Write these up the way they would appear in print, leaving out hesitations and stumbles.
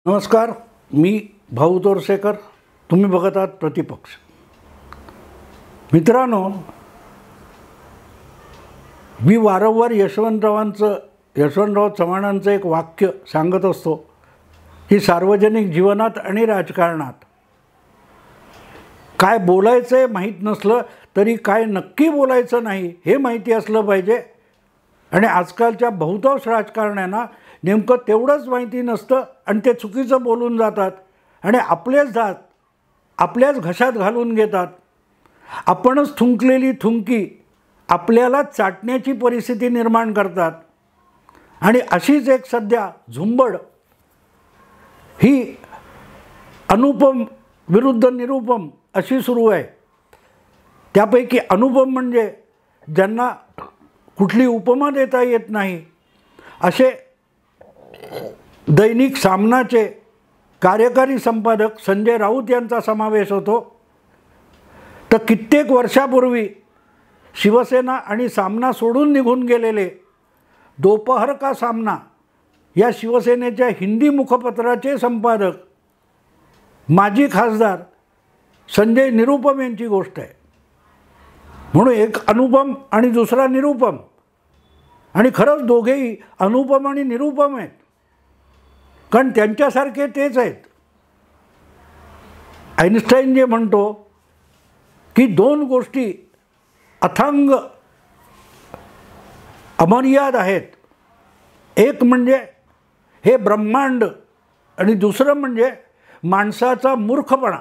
नमस्कार, मी भाऊ तोरसेकर. तुम्ही बघत आहात प्रतिपक्ष. मित्रांनो, मी वारंवार यशवंतराव चव्हाणांचं एक वाक्य सांगत असतो की सार्वजनिक जीवनात आणि राजकारणात काय बोलायचं आहे माहीत नसलं तरी काय नक्की बोलायचं नाही हे माहिती असलं पाहिजे. आणि आजकालच्या बहुतांश राजकारण्यांना नेमकं तेवढंच माहिती नसतं आणि ते चुकीचं बोलून जातात आणि आपल्याच घशात घालून घेतात. आपणच थुंकलेली थुंकी आपल्यालाच चाटण्याची परिस्थिती निर्माण करतात. आणि अशीच एक सध्या झुंबड ही अनुपम विरुद्ध निरुपम अशी सुरू आहे. त्यापैकी अनुपम म्हणजे ज्यांना कुठली उपमा देता येत नाही असे दैनिक सामनाचे कार्यकारी संपादक संजय राऊत यांचा समावेश होतो. तर कित्येक वर्षापूर्वी शिवसेना आणि सामना सोडून निघून गेलेले दोपहर का सामना या शिवसेनेच्या हिंदी मुखपत्राचे संपादक माजी खासदार संजय निरुपम यांची गोष्ट आहे. म्हणून एक अनुपम आणि दुसरा निरुपम, आणि खरंच दोघेही अनुपम आणि निरुपम आहेत, कारण त्यांच्यासारखे तेच आहेत. आइन्स्टाईन जे म्हणतो की दोन गोष्टी अथांग अमर्याद आहेत, एक म्हणजे हे ब्रह्मांड आणि दुसरं म्हणजे माणसाचा मूर्खपणा.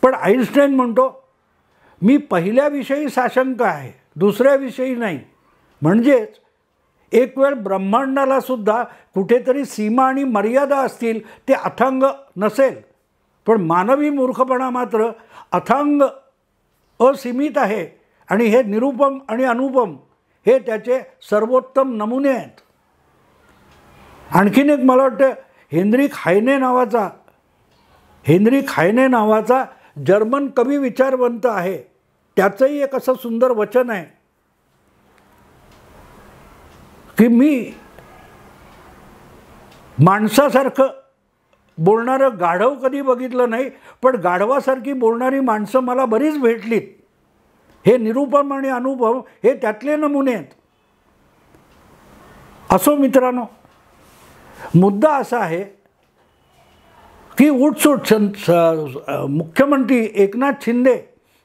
पण आइन्स्टाईन म्हणतो मी पहिल्याविषयी साशंक आहे, दुसऱ्याविषयी नाही. म्हणजेच एक वेळ ब्रह्मांडाला सुद्धा कुठेतरी सीमा आणि मर्यादा असतील, ते अथांग नसेल. पण मानवी मूर्खपणा मात्र अथांग असीमित आहे. आणि हे निरुपम आणि अनुपम हे त्याचे सर्वोत्तम नमुने आहेत. आणखीन एक मला वाटतं हेनरिक हायने नावाचा जर्मन कवी विचारवंत आहे, त्याचंही एक असं सुंदर वचन आहे की मी माणसासारखं बोलणारं गाढव कधी बघितलं नाही, पण गाढवासारखी बोलणारी माणसं मला बरीच भेटलीत. हे निरुपम आणि अनुपम हे त्यातले नमुने आहेत. असो मित्रांनो, मुद्दा असा आहे की उठसूट मुख्यमंत्री एकनाथ शिंदे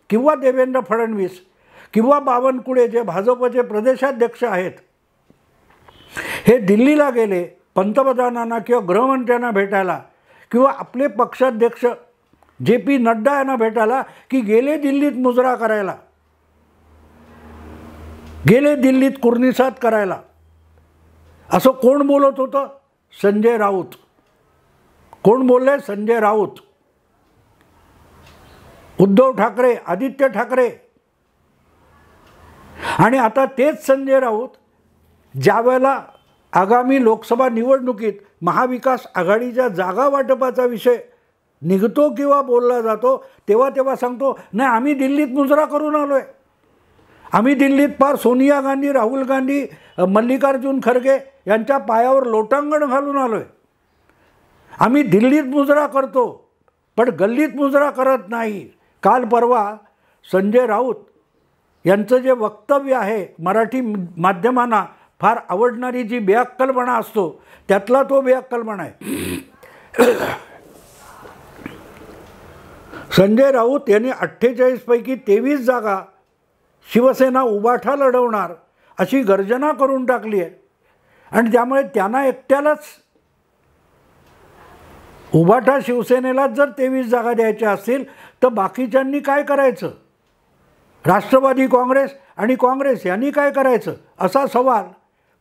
किंवा देवेंद्र फडणवीस किंवा बावनकुळे जे भाजपचे प्रदेशाध्यक्ष आहेत, हे दिल्लीला गेले पंतप्रधानांना किंवा गृहमंत्र्यांना भेटायला किंवा आपले पक्षाध्यक्ष JP नड्डा यांना भेटायला, की गेले दिल्लीत मुजरा करायला, गेले दिल्लीत कुर्निसात करायला. असं कोण बोलत होतं? संजय राऊत. कोण बोलले? संजय राऊत. उद्धव ठाकरे, आदित्य ठाकरे. आणि आता तेच संजय राऊत ज्यावेळेला आगामी लोकसभा निवडणुकीत महाविकास आघाडीच्या जागा वाटपाचा विषय निघतो किंवा बोलला जातो, तेव्हा सांगतो नाही आम्ही दिल्लीत मुजरा करून आलो आहे, आम्ही दिल्लीत फार सोनिया गांधी, राहुल गांधी, मल्लिकार्जुन खरगे यांच्या पायावर लोटांगण घालून आलो आहे. आम्ही दिल्लीत मुजरा करतो पण गल्लीत मुजरा करत नाही. काल परवा संजय राऊत यांचं जे वक्तव्य आहे, मराठी माध्यमांना फार आवडणारी जी बेअक्कलपणा असतो त्यातला तो बेअक्कलपणा आहे. संजय राऊत यांनी 48 पैकी 23 जागा शिवसेना उबाठा लढवणार अशी गर्जना करून टाकली आहे. आणि त्यामुळे त्यांना एकट्यालाच उबाठा शिवसेनेलाच जर 23 जागा द्यायच्या असतील तर बाकीच्यांनी काय करायचं? राष्ट्रवादी काँग्रेस आणि काँग्रेस यांनी काय करायचं? असा सवाल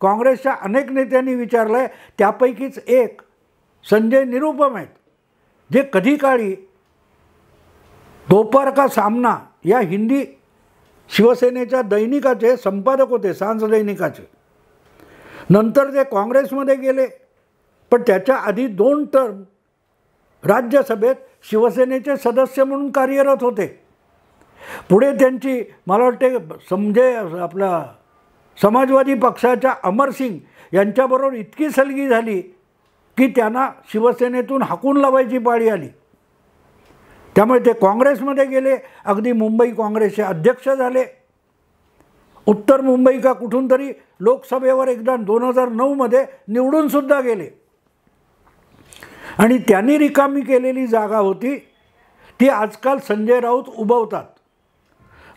काँग्रेसच्या अनेक नेत्यांनी विचारला आहे. त्यापैकीच एक संजय निरुपम आहेत, जे कधी काळी दोपहर का सामना या हिंदी शिवसेनेच्या दैनिकाचे संपादक होते, सांज दैनिकाचे. नंतर ते काँग्रेसमध्ये गेले, पण त्याच्या आधी 2 टर्म राज्यसभेत शिवसेनेचे सदस्य म्हणून कार्यरत होते. पुढे त्यांची मला वाटते आपला समाजवादी पक्षाच्या अमर सिंग यांच्याबरोबर इतकी सलगी झाली की त्यांना शिवसेनेतून हाकून लावायची पाळी आली. त्यामुळे ते काँग्रेसमध्ये गेले, अगदी मुंबई काँग्रेसचे अध्यक्ष झाले. उत्तर मुंबई का कुठून तरी लोकसभेवर एकदा 2009 निवडूनसुद्धा गेले. आणि त्यांनी रिकामी केलेली जागा होती ती आजकाल संजय राऊत उभवतात.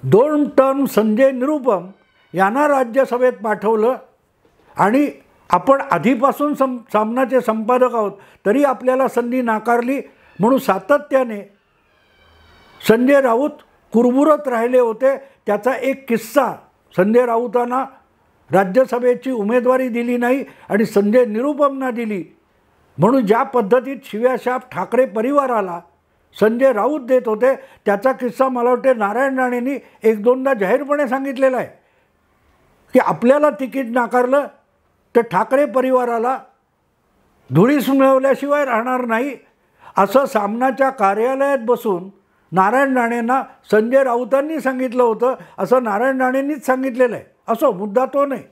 2 टर्म संजय निरुपम यांना राज्यसभेत पाठवलं आणि आपण आधीपासून सामनाचे संपादक आहोत तरी आपल्याला संधी नाकारली म्हणून सातत्याने संजय राऊत कुरबुरत राहिले होते. त्याचा एक किस्सा, संजय राऊतांना राज्यसभेची उमेदवारी दिली नाही आणि संजय निरुपमना दिली म्हणून ज्या पद्धतीत शिव्याशाप ठाकरे परिवाराला संजय राऊत देत होते त्याचा किस्सा मला वाटते नारायण राणेंनी 1-2दा जाहीरपणे सांगितलेला आहे की आपल्याला तिकीट नाकारलं तर ठाकरे परिवाराला धुळीस मिळवल्याशिवाय राहणार नाही, असं सामनाच्या कार्यालयात बसून नारायण राणेंना संजय राऊतांनी सांगितलं होतं, असं नारायण राणेंनीच सांगितलेलं आहे. असो, मुद्दा तो नाही.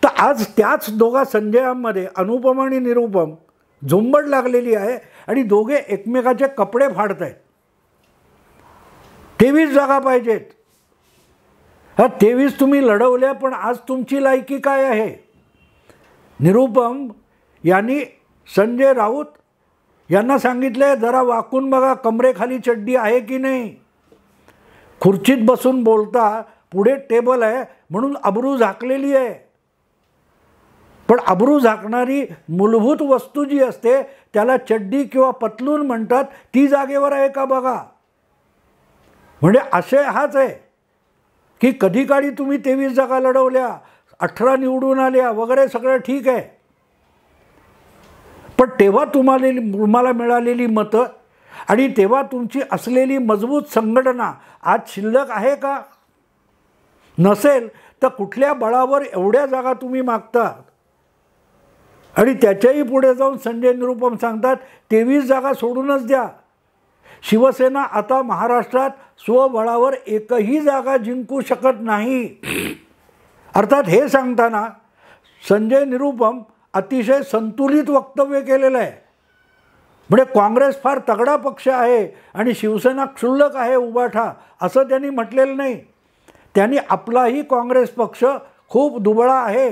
तर आज त्याच दोघा संजयांमध्ये अनुपम आणि निरुपम झुंबड लागलेली आहे आणि दोघे एकमेकाचे कपडे फाडत आहेत. 23 जागा पाहिजेत. 23 तुम्ही लढवल्या, पण आज तुमची लायकी काय आहे? निरुपम यांनी संजय राऊत यांना सांगितले जरा वाकून बघा, कमरेखाली चड्डी आहे की नाही. खुर्चीत बसून बोलता, पुढे टेबल आहे म्हणून अब्रू झाकलेली आहे, पण अब्रू झाकणारी मूलभूत वस्तू जी असते त्याला चड्डी किंवा पतलून म्हणतात, ती जागेवर आहे का बघा. म्हणजे आशय हाच आहे की कधी काळी तुम्ही 23 जागा लढवल्या, 18 निवडून आल्या वगैरे, सगळं ठीक आहे, पण तेव्हा तुम्हाला मिळालेली मतं आणि तेव्हा तुमची असलेली मजबूत संघटना आज शिल्लक आहे का? नसेल तर कुठल्या बळावर एवढ्या जागा तुम्ही मागता? आणि त्याच्याही पुढे जाऊन संजय निरुपम सांगतात 23 जागा सोडूनच द्या. शिवसेना आता महाराष्ट्रात स्वबळावर एकही जागा जिंकू शकत नाही. अर्थात हे सांगताना संजय निरुपम अतिशय संतुलित वक्तव्य केलेलं आहे. म्हणजे काँग्रेस फार तगडा पक्ष आहे आणि शिवसेना क्षुल्लक आहे, उभाठा, असं त्यांनी म्हटलेलं नाही. त्यांनी आपलाही काँग्रेस पक्ष खूप दुबळा आहे,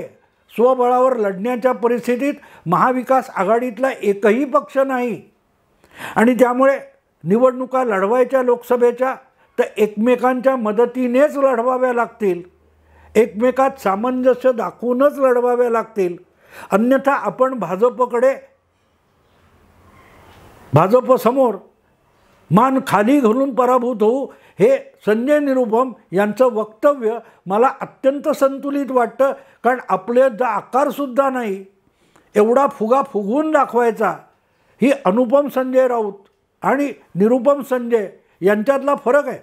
स्वबळावर लढण्याच्या परिस्थितीत महाविकास आघाडीतला एकही पक्ष नाही आणि त्यामुळे निवडणुका लढवायच्या लोकसभेच्या तर एकमेकांच्या मदतीनेच लढवाव्या लागतील, एकमेकात सामंजस्य दाखवूनच लढवाव्या लागतील. अन्यथा आपण भाजपसमोर मान खाली घालून पराभूत होऊ. हे संजय निरुपम यांचं वक्तव्य मला अत्यंत संतुलित वाटतं, कारण आपले आकारसुद्धा नाही, एवढा फुगा फुगवून दाखवायचा. ही अनुपम संजय राऊत आणि निरुपम संजय यांच्यातला फरक आहे.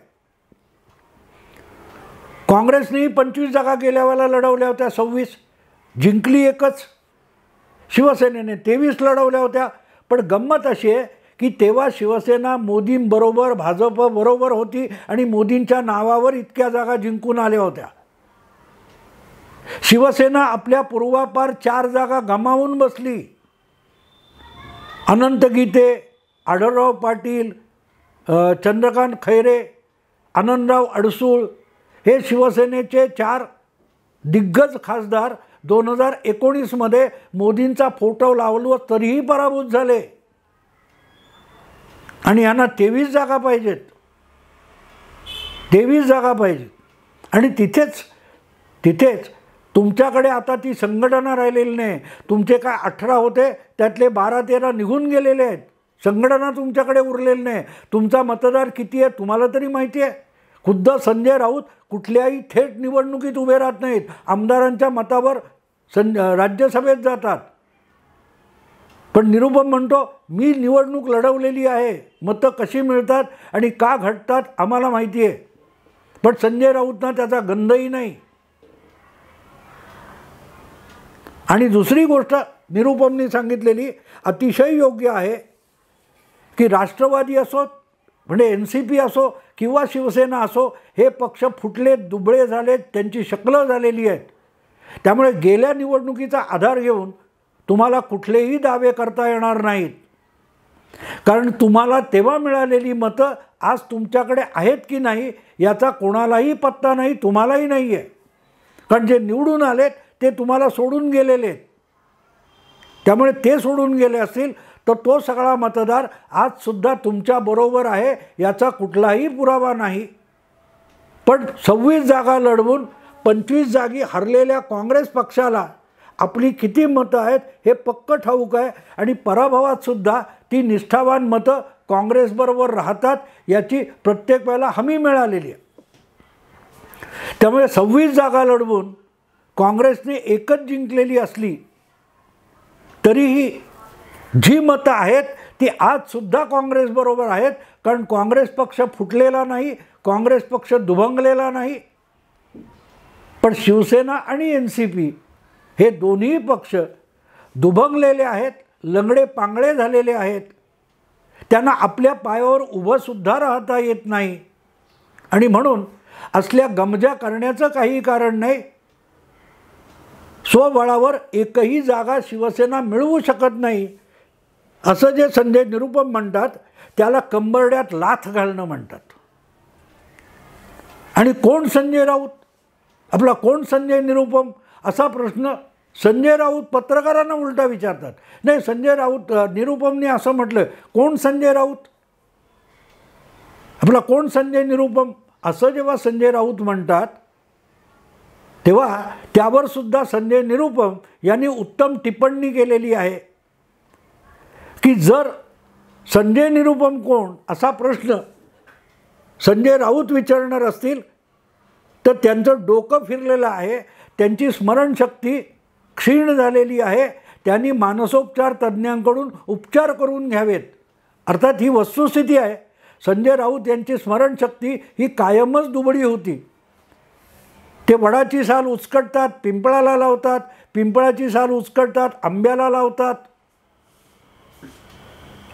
काँग्रेसनेही 25 जागा गेल्या वेळेला लढवल्या होत्या, 26 जिंकली एकच. शिवसेनेने 23 लढवल्या होत्या, पण गंमत अशी आहे की तेव्हा शिवसेना मोदींबरोबर भाजपबरोबर होती आणि मोदींच्या नावावर इतक्या जागा जिंकून आल्या होत्या. शिवसेना आपल्या पूर्वापार 4 जागा गमावून बसली. अनंत गीते, आढळराव पाटील, चंद्रकांत खैरे, आनंदराव अडसूळ हे शिवसेनेचे 4 दिग्गज खासदार 2019 मोदींचा फोटो लावलो तरीही पराभूत झाले. आणि यांना 23 जागा पाहिजेत, 23 जागा पाहिजेत. आणि तिथेच तुमच्याकडे आता ती संघटना राहिलेली नाही. तुमचे काय 18 होते, त्यातले 12-13 निघून गेलेले आहेत. संघटना तुमच्याकडे उरलेली नाही. तुमचा मतदार किती आहे तुम्हाला तरी माहिती आहे. खुद्द संजय राऊत कुठल्याही थेट निवडणुकीत उभे राहत नाहीत, आमदारांच्या मतावर राज्यसभेत जातात. पण निरुपम म्हणतो मी निवडणूक लढवलेली आहे, मतं कशी मिळतात आणि का घडतात आम्हाला माहिती आहे. पण संजय राऊतना त्याचा गंधही नाही. आणि दुसरी गोष्ट निरुपमनी सांगितलेली अतिशय योग्य आहे की राष्ट्रवादी असो, म्हणजे NCP असो किंवा शिवसेना असो, हे पक्ष फुटले, दुबळे झालेत, त्यांची शकलं झालेली आहेत. त्यामुळे गेल्या निवडणुकीचा आधार घेऊन तुम्हाला कुठलेही दावे करता येणार नाहीत. कारण तुम्हाला तेव्हा मिळालेली मतं आज तुमच्याकडे आहेत की नाही याचा कोणालाही पत्ता नाही, तुम्हालाही नाही आहे. कारण जे निवडून आलेत ते तुम्हाला सोडून गेलेले आहेत. त्यामुळे ते सोडून गेले असतील तर तो सगळा मतदार आजसुद्धा तुमच्याबरोबर आहे याचा कुठलाही पुरावा नाही. पण 26 जागा लढवून 25 जागी हरलेल्या काँग्रेस पक्षाला आपली किती मतं आहेत हे पक्क ठाऊक आहे आणि पराभवातसुद्धा ती निष्ठावान मतं काँग्रेसबरोबर राहतात याची प्रत्येक वेळेला हमी मिळालेली आहे. त्यामुळे 26 जागा लढवून काँग्रेसने एकच जिंकलेली असली तरीही जी मतं आहेत ती आजसुद्धा काँग्रेसबरोबर आहेत. कारण काँग्रेस पक्ष फुटलेला नाही, काँग्रेस पक्ष दुभंगलेला नाही. पण शिवसेना आणि NCP हे दोन्ही पक्ष दुभंगलेले आहेत, लंगडे पांगळे झालेले आहेत. त्यांना आपल्या पायावर उभंसुद्धा राहता येत नाही आणि म्हणून असल्या गमजा करण्याचं काही कारण नाही. स्वबळावर एकही जागा शिवसेना मिळवू शकत नाही असं जे संजय निरुपम म्हणतात त्याला कंबरड्यात लाथ घालणं म्हणतात. आणि कोण संजय राऊत, आपला कोण संजय निरुपम असा प्रश्न संजय राऊत पत्रकारांना उलटा विचारतात. नाही, संजय राऊत निरुपमने असं म्हटलं, कोण संजय राऊत, आपला कोण संजय निरुपम असं जेव्हा संजय राऊत म्हणतात तेव्हा त्यावर सुद्धा संजय निरुपम यांनी उत्तम टिप्पणी केलेली आहे की जर संजय निरुपम कोण असा प्रश्न संजय राऊत विचारणार असतील तर त्यांचं डोकं फिरलेलं आहे, त्यांची स्मरणशक्ती क्षीण झालेली आहे, त्यांनी मानसोपचार तज्ज्ञांकडून उपचार करून घ्यावेत. अर्थात ही वस्तुस्थिती आहे. संजय राऊत यांची स्मरणशक्ती ही कायमच दुबळी होती. ते वडाची साल उचकटतात, पिंपळाला लावतात, पिंपळाची साल उचकटतात, आंब्याला लावतात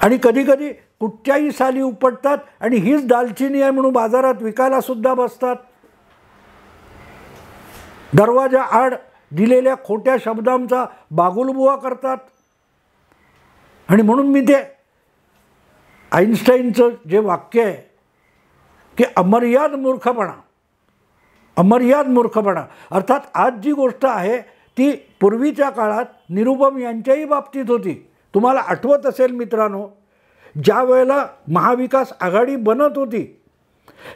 आणि कधीकधी कुठच्याही साली उपटतात आणि हीच दालचिनी आहे म्हणून बाजारात विकायला सुद्धा बसतात. दरवाजा आड दिलेल्या खोट्या शब्दांचा बागुलबुवा करतात. आणि म्हणून मी ते आईन्स्टाईनचं जे वाक्य आहे की अमर्याद मूर्खपणा, अमर्याद मूर्खपणा, अर्थात आज जी गोष्ट आहे ती पूर्वीच्या काळात निरुपम यांच्याही बाबतीत होती. तुम्हाला आठवत असेल मित्रांनो, ज्या वेळेला महाविकास आघाडी बनत होती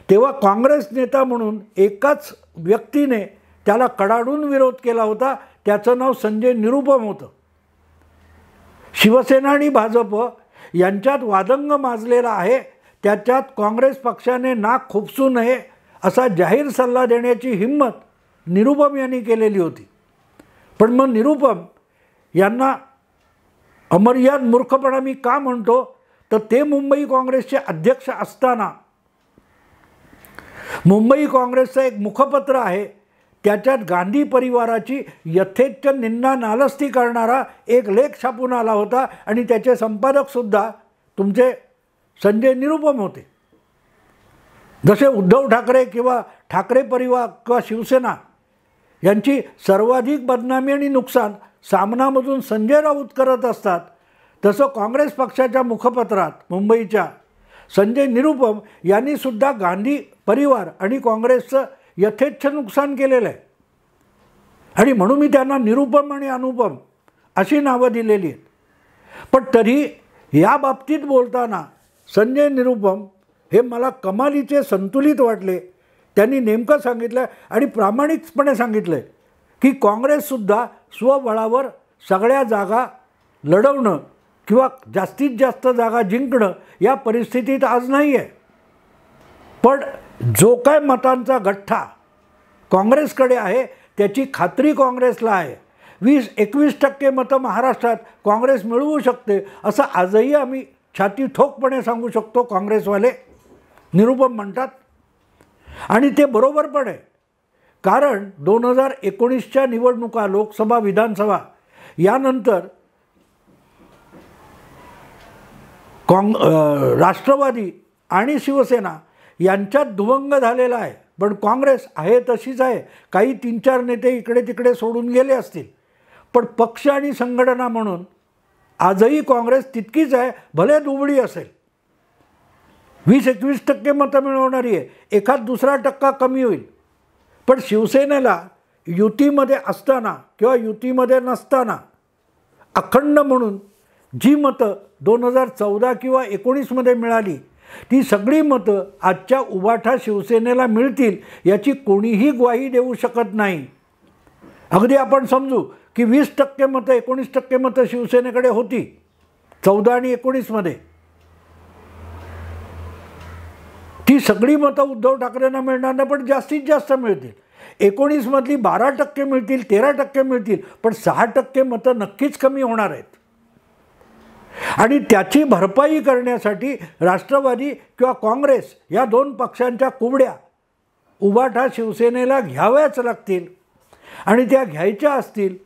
तेव्हा काँग्रेस नेता म्हणून एकाच व्यक्तीने त्याला कडाडून विरोध केला होता. त्याचं नाव संजय निरुपम होतं. शिवसेना आणि भाजप यांच्यात वादंग माजलेला आहे, त्याच्यात काँग्रेस पक्षाने नाक खुपसू नये असा जाहीर सल्ला देण्याची हिंमत निरुपम यांनी केलेली होती. पण मग निरुपम यांना अमर्याद मूर्खपणा मी का म्हणतो तर ते मुंबई काँग्रेसचे अध्यक्ष असताना मुंबई काँग्रेसचं एक मुखपत्र आहे, त्याच्यात गांधी परिवाराची यथेच्छ निंदा नालस्ती करणारा एक लेख छापून आला होता आणि त्याचे संपादकसुद्धा तुमचे संजय निरुपम होते. जसे उद्धव ठाकरे किंवा ठाकरे परिवार किंवा शिवसेना यांची सर्वाधिक बदनामी आणि नुकसान सामनामधून संजय राऊत करत असतात, तसं काँग्रेस पक्षाच्या मुखपत्रात मुंबईच्या संजय निरुपम यांनीसुद्धा गांधी परिवार आणि काँग्रेसचं यथेच्छ नुकसान केलेलं आहे. आणि म्हणून मी त्यांना निरुपम आणि अनुपम अशी नावं दिलेली आहेत. पण तरी या बाबतीत बोलताना संजय निरुपम हे मला कमालीचे संतुलित वाटले. त्यांनी नेमकं सांगितलं आणि प्रामाणिकपणे सांगितलं की काँग्रेससुद्धा स्वबळावर सगळ्या जागा लढवणं किंवा जास्तीत जास्त जागा जिंकणं या परिस्थितीत आज नाही आहे. पण जो काय मतांचा गठ्ठा काँग्रेसकडे आहे त्याची खात्री काँग्रेसला आहे. 20-21% मतं महाराष्ट्रात काँग्रेस मिळवू शकते असं आजही आम्ही छाती ठोकपणे सांगू शकतो, काँग्रेसवाले निरुपम म्हणतात. आणि ते बरोबर पण आहे. कारण 2019च्या निवडणुका, लोकसभा, विधानसभा यानंतर राष्ट्रवादी आणि शिवसेना यांच्यात दुभंग झालेला आहे. पण काँग्रेस आहे तशीच आहे. काही 3-4 नेते इकडे तिकडे सोडून गेले असतील, पण पक्ष आणि संघटना म्हणून आजही काँग्रेस तितकीच आहे, भले दुबळी असेल. 20-21% मतं मिळवणारी आहे, एखाद दुसरा टक्का कमी होईल. पण शिवसेनेला युतीमध्ये असताना किंवा युतीमध्ये नसताना अखंड म्हणून जी मतं 2014 किंवा 19मध्ये मिळाली, ती सगळी मतं आजच्या उबाठा शिवसेनेला मिळतील याची कोणीही ग्वाही देऊ शकत नाही. अगदी आपण समजू की 20% मतं 19% मतं शिवसेनेकडे होती 14 आणि 19मध्ये, ती सगळी मतं उद्धव ठाकरेंना मिळणार नाही, पण जास्तीत जास्त मिळतील. 19मधली 12% मिळतील, 13% मिळतील, पण 6% मतं नक्कीच कमी होणार आहेत. आणि त्याची भरपाई करण्यासाठी राष्ट्रवादी किंवा काँग्रेस या दोन पक्षांच्या कुबड्या उबाठा शिवसेनेला घ्याव्याच लागतील. आणि त्या घ्यायच्या असतील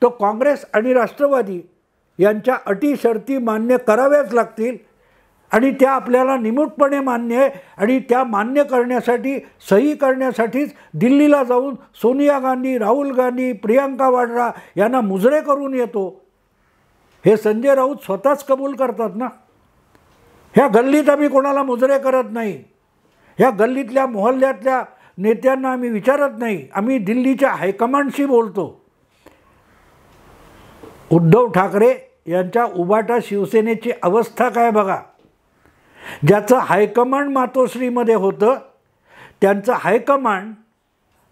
तर काँग्रेस आणि राष्ट्रवादी यांच्या अटी शर्ती मान्य कराव्याच लागतील. आणि त्या आपल्याला निमूटपणे मान्य आहे. आणि त्या मान्य करण्यासाठी, सही करण्यासाठीच दिल्लीला जाऊन सोनिया गांधी, राहुल गांधी, प्रियंका वाड्रा यांना मुजरे करून येतो. हे संजय राऊत स्वतःच कबूल करतात ना. ह्या गल्लीत आम्ही कोणाला मुजरे करत नाही, ह्या गल्लीतल्या मोहल्ल्यातल्या नेत्यांना आम्ही विचारत नाही, आम्ही दिल्लीच्या हायकमांडशी बोलतो. उद्धव ठाकरे यांच्या उबाटा शिवसेनेची अवस्था काय बघा. ज्याचं हायकमांड मातोश्रीमध्ये होतं त्यांचं हायकमांड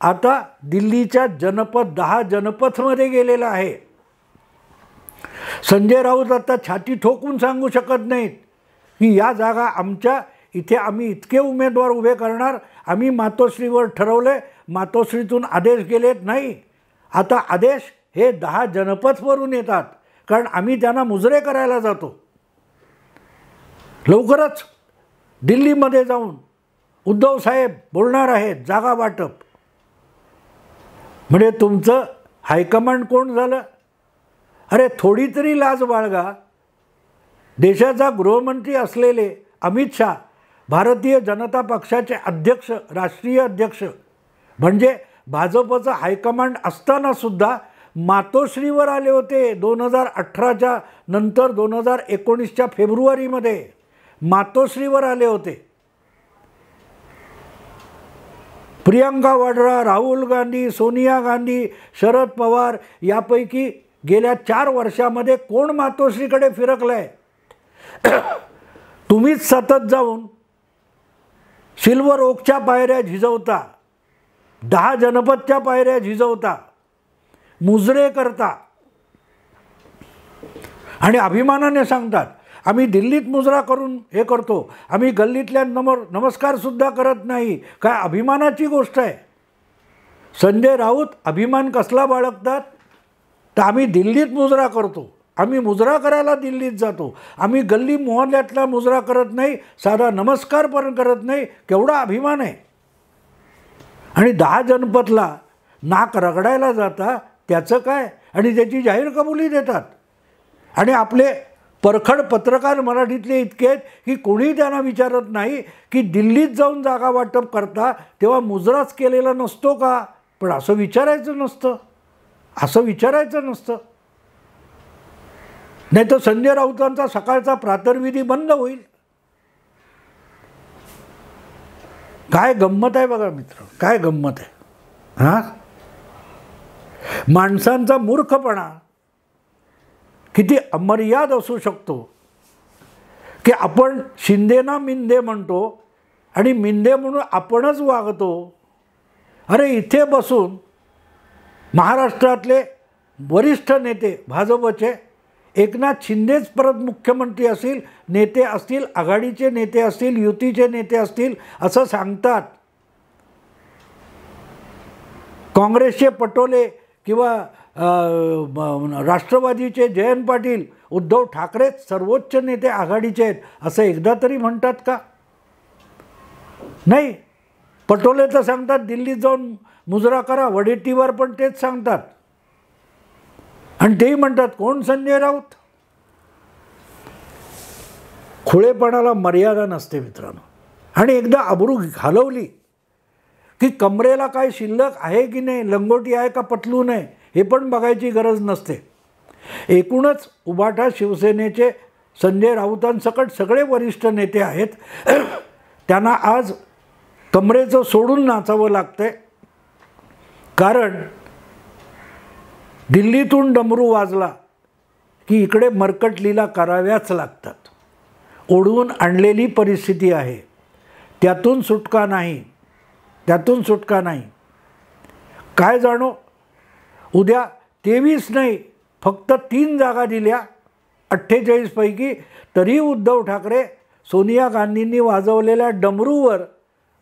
आता दिल्लीच्या 10 जनपथमध्ये गेलेलं आहे. संजय राऊत आता छाती ठोकून सांगू शकत नाहीत की या जागा आमच्या, इथे आम्ही इतके उमेदवार उभे करणार, आम्ही मातोश्रीवर ठरवले, मातोश्रीतून आदेश गेलेत. नाही, आता आदेश हे 10 जनपथवरून येतात, कारण आम्ही त्यांना मुजरे करायला जातो. लवकरच दिल्लीमध्ये जाऊन उद्धव साहेब बोलणार आहेत जागा वाटप. म्हणजे तुमचं हायकमांड कोण झालं? अरे थोडी तरी लाज बाळगा. देशाचा गृहमंत्री असलेले अमित शाह, भारतीय जनता पक्षाचे अध्यक्ष, राष्ट्रीय अध्यक्ष, म्हणजे भाजपचं हायकमांड असतानासुद्धा मातोश्रीवर आले होते. 2018च्या नंतर 2019च्या फेब्रुवारीमध्ये मातोश्रीवर आले होते. प्रियंका वाड्रा, राहुल गांधी, सोनिया गांधी, शरद पवार यापैकी गेल्या 4 वर्षामध्ये कोण मातोश्रीकडे फिरकलंय? तुम्हीच सतत जाऊन सिल्वर ओकच्या पायऱ्या झिजवता, 10 जनपदच्या पायऱ्या झिजवता, मुजरे करता आणि अभिमानाने सांगतात आम्ही दिल्लीत मुजरा करून हे करतो, आम्ही गल्लीतल्या नमस्कारसुद्धा करत नाही. काय अभिमानाची गोष्ट आहे? संजय राऊत अभिमान कसला बाळगतात? तर आम्ही दिल्लीत मुजरा करतो, आम्ही मुजरा करायला दिल्लीत जातो, आम्ही गल्ली मोहल्ल्यातला मुजरा करत नाही, साधा नमस्कार पण करत नाही. केवढा अभिमान आहे. आणि 10 जनपदला नाक रगडायला जाता, त्याचं काय? आणि त्याची जाहीर कबुली देतात. आणि आपले परखड पत्रकार मराठीतले इतके आहेत की कोणीही त्यांना विचारत नाही की दिल्लीत जाऊन जागा वाटप करता तेव्हा मुजराच केलेला नसतो का? पण असं विचारायचं नसतं, असं विचारायचं नसतं. नाही तर संजय राऊतांचा सकाळचा प्रातर्विधी बंद होईल. काय गंमत आहे बघा मित्र, काय गंमत आहे. हां, माणसांचा मूर्खपणा किती अमर्याद असू शकतो की आपण शिंदेना मिंदे म्हणतो आणि मिंदे म्हणून आपणच वागतो. अरे इथे बसून महाराष्ट्रातले वरिष्ठ नेते भाजपचे, एकनाथ शिंदेच परत मुख्यमंत्री असतील, नेते असतील, आघाडीचे नेते असतील, युतीचे नेते असतील असं सांगतात. काँग्रेसचे पटोले किंवा राष्ट्रवादीचे जयंत पाटील, उद्धव ठाकरे सर्वोच्च नेते आघाडीचे आहेत असं एकदा तरी म्हणतात का? नाही. पटोले तर सांगतात दिल्लीत जाऊन मुजरा करा, वडेट्टीवार पण तेच सांगतात. आणि तेही म्हणतात कोण? संजय राऊत. खुळेपणाला मर्यादा नसते मित्रांनो. आणि एकदा अब्रू घालवली की कमरेला काय शिल्लक आहे की नाही, लंगोटी आहे का पतलून आहे, हे पण बघायची गरज नसते. एकूणच उभाटा शिवसेनेचे संजय राऊतांसकट सगळे वरिष्ठ नेते आहेत. त्यांना आज कमरेचं सोडून नाचावं लागतंय, कारण दिल्लीतून डमरू वाजला की इकडे मरकटलीला कराव्याच लागतात. ओढवून आणलेली परिस्थिती आहे, त्यातून सुटका नाही, त्यातून सुटका नाही. काय जाणो, उद्या 23 नाही फक्त 3 जागा दिल्या 48 पैकी, तरी उद्धव ठाकरे सोनिया गांधींनी वाजवलेल्या डमरूवर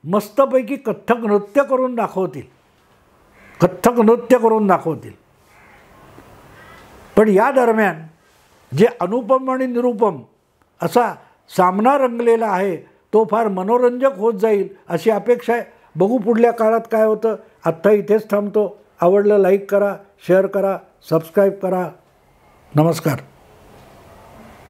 मस्तपैकी कथ्थक नृत्य करून दाखवतील, कथ्थक नृत्य करून दाखवतील. पण या दरम्यान जे अनुपम आणि निरुपम असा सामना रंगलेला आहे तो फार मनोरंजक होत जाईल अशी अपेक्षा आहे. बघू पुढल्या काळात काय होतं. आत्ता इथेच थांबतो. आवडलं लाईक करा, शेअर करा, सबस्क्राईब करा. नमस्कार.